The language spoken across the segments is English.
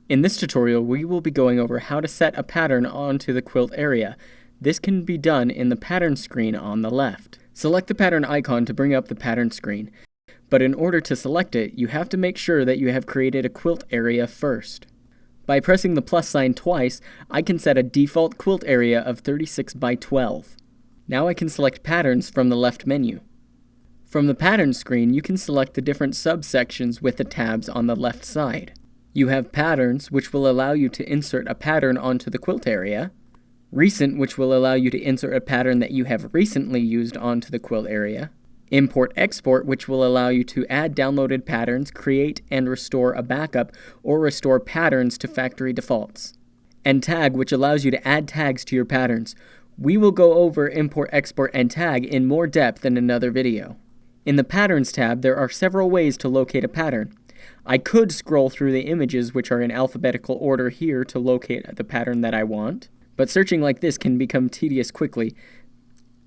In this tutorial, we will be going over how to set a pattern onto the quilt area. This can be done in the pattern screen on the left. Select the pattern icon to bring up the pattern screen, but in order to select it, you have to make sure that you have created a quilt area first. By pressing the plus sign twice, I can set a default quilt area of 36 by 12. Now I can select patterns from the left menu. From the pattern screen, you can select the different subsections with the tabs on the left side. You have patterns, which will allow you to insert a pattern onto the quilt area. Recent, which will allow you to insert a pattern that you have recently used onto the quilt area. Import-export, which will allow you to add downloaded patterns, create and restore a backup, or restore patterns to factory defaults. And tag, which allows you to add tags to your patterns. We will go over import, export, and tag in more depth in another video. In the Patterns tab, there are several ways to locate a pattern. I could scroll through the images which are in alphabetical order here to locate the pattern that I want, but searching like this can become tedious quickly.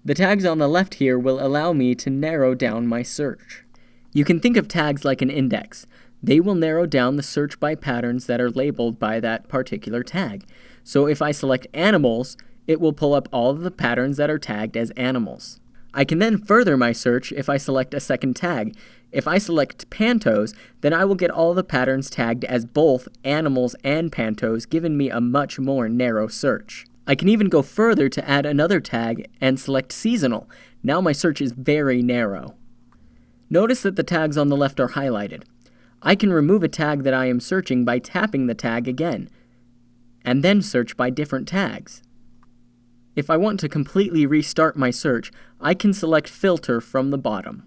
The tags on the left here will allow me to narrow down my search. You can think of tags like an index. They will narrow down the search by patterns that are labeled by that particular tag. So if I select animals, it will pull up all of the patterns that are tagged as animals. I can then further my search if I select a second tag. If I select pantos, then I will get all the patterns tagged as both animals and pantos, giving me a much more narrow search. I can even go further to add another tag and select seasonal. Now my search is very narrow. Notice that the tags on the left are highlighted. I can remove a tag that I am searching by tapping the tag again, and then search by different tags. If I want to completely restart my search, I can select Filter from the bottom.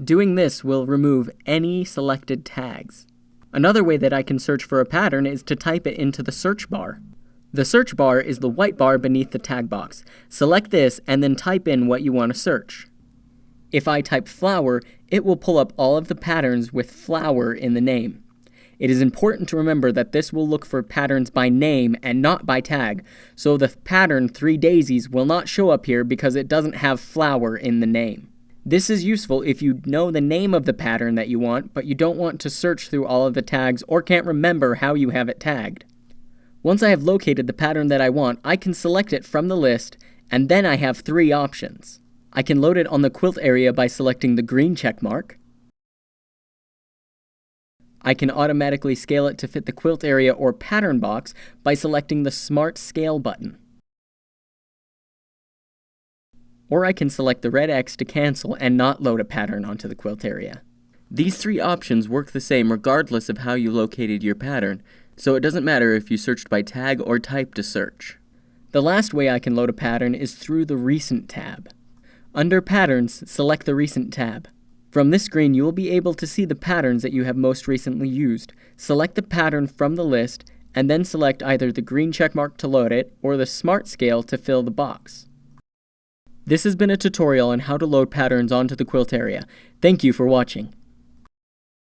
Doing this will remove any selected tags. Another way that I can search for a pattern is to type it into the search bar. The search bar is the white bar beneath the tag box. Select this and then type in what you want to search. If I type flower, it will pull up all of the patterns with flower in the name. It is important to remember that this will look for patterns by name and not by tag, so the pattern 3 daisies will not show up here because it doesn't have flower in the name. This is useful if you know the name of the pattern that you want, but you don't want to search through all of the tags or can't remember how you have it tagged. Once I have located the pattern that I want, I can select it from the list, and then I have 3 options. I can load it on the quilt area by selecting the green check mark. I can automatically scale it to fit the quilt area or pattern box by selecting the Smart Scale button. Or I can select the red X to cancel and not load a pattern onto the quilt area. These 3 options work the same regardless of how you located your pattern, so it doesn't matter if you searched by tag or type to search. The last way I can load a pattern is through the Recent tab. Under Patterns, select the Recent tab. From this screen, you will be able to see the patterns that you have most recently used. Select the pattern from the list, and then select either the green checkmark to load it, or the Smart Scale to fill the box. This has been a tutorial on how to load patterns onto the quilt area. Thank you for watching.